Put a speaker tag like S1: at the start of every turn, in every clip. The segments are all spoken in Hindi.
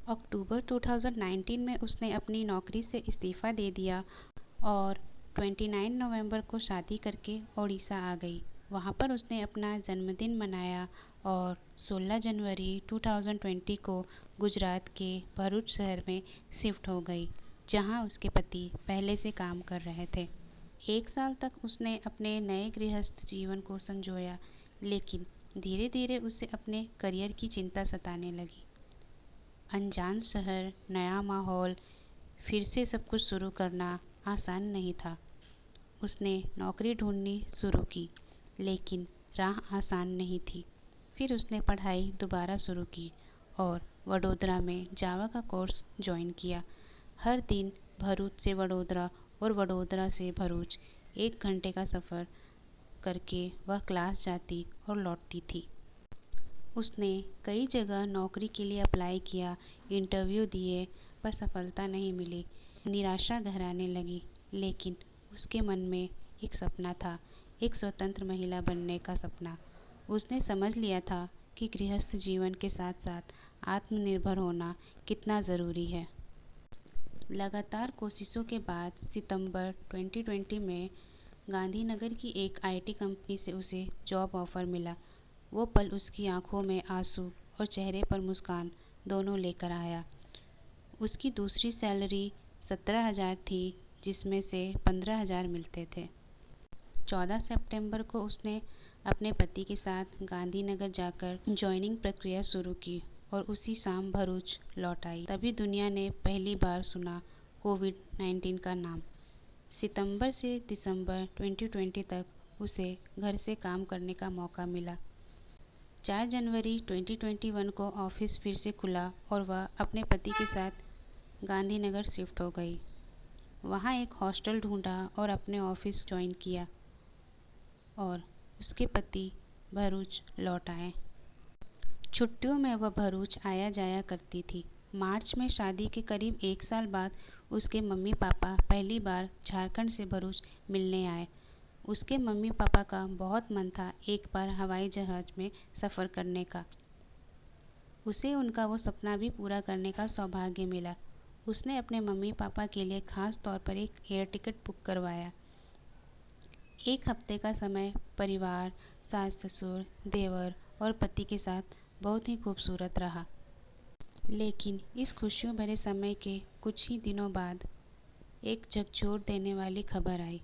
S1: अक्टूबर 2019 में उसने अपनी नौकरी से इस्तीफ़ा दे दिया और 29 नवंबर को शादी करके ओडिशा आ गई। वहाँ पर उसने अपना जन्मदिन मनाया और 16 जनवरी 2020 को गुजरात के भरूच शहर में शिफ्ट हो गई, जहाँ उसके पति पहले से काम कर रहे थे। 1 साल तक उसने अपने नए गृहस्थ जीवन को संजोया, लेकिन धीरे धीरे उसे अपने करियर की चिंता सताने लगी। अनजान शहर, नया माहौल, फिर से सब कुछ शुरू करना आसान नहीं था। उसने नौकरी ढूंढनी शुरू की, लेकिन राह आसान नहीं थी। फिर उसने पढ़ाई दोबारा शुरू की और वडोदरा में जावा का कोर्स ज्वाइन किया। हर दिन भरूच से वडोदरा और वडोदरा से भरूच 1 घंटे का सफ़र करके वह क्लास जाती और लौटती थी। उसने कई जगह नौकरी के लिए अप्लाई किया, इंटरव्यू दिए, पर सफलता नहीं मिली। निराशा गहराने लगी, लेकिन उसके मन में एक सपना था, एक स्वतंत्र महिला बनने का सपना। उसने समझ लिया था कि गृहस्थ जीवन के साथ साथ आत्मनिर्भर होना कितना ज़रूरी है। लगातार कोशिशों के बाद सितंबर 2020 में गांधीनगर की एक आईटी कंपनी से उसे जॉब ऑफ़र मिला। वो पल उसकी आंखों में आंसू और चेहरे पर मुस्कान दोनों लेकर आया। उसकी दूसरी सैलरी 17,000 थी, जिसमें से 15,000 मिलते थे। 14 सितंबर को उसने अपने पति के साथ गांधीनगर जाकर ज्वाइनिंग प्रक्रिया शुरू की और उसी शाम भरूच लौट आई। तभी दुनिया ने पहली बार सुना कोविड-19 का नाम। सितंबर से दिसंबर 2020 तक उसे घर से काम करने का मौका मिला। 4 जनवरी 2021 को ऑफिस फिर से खुला और वह अपने पति के साथ गांधीनगर शिफ्ट हो गई। वहाँ एक हॉस्टल ढूंढा और अपने ऑफिस ज्वाइन किया और उसके पति भरूच लौट आए। छुट्टियों में वह भरूच आया जाया करती थी। मार्च में शादी के करीब 1 साल बाद उसके मम्मी पापा पहली बार झारखंड से भरूच मिलने आए। उसके मम्मी पापा का बहुत मन था एक बार हवाई जहाज़ में सफ़र करने का। उसे उनका वो सपना भी पूरा करने का सौभाग्य मिला। उसने अपने मम्मी पापा के लिए ख़ास तौर पर एक एयर टिकट बुक करवाया। 1 हफ्ते का समय परिवार, सास ससुर, देवर और पति के साथ बहुत ही खूबसूरत रहा। लेकिन इस खुशियों भरे समय के कुछ ही दिनों बाद एक झकझोर देने वाली खबर आई।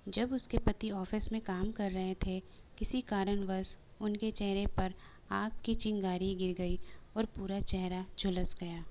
S1: जब उसके पति ऑफिस में काम कर रहे थे, किसी कारणवश उनके चेहरे पर आग की चिंगारी गिर गई और पूरा चेहरा झुलस गया।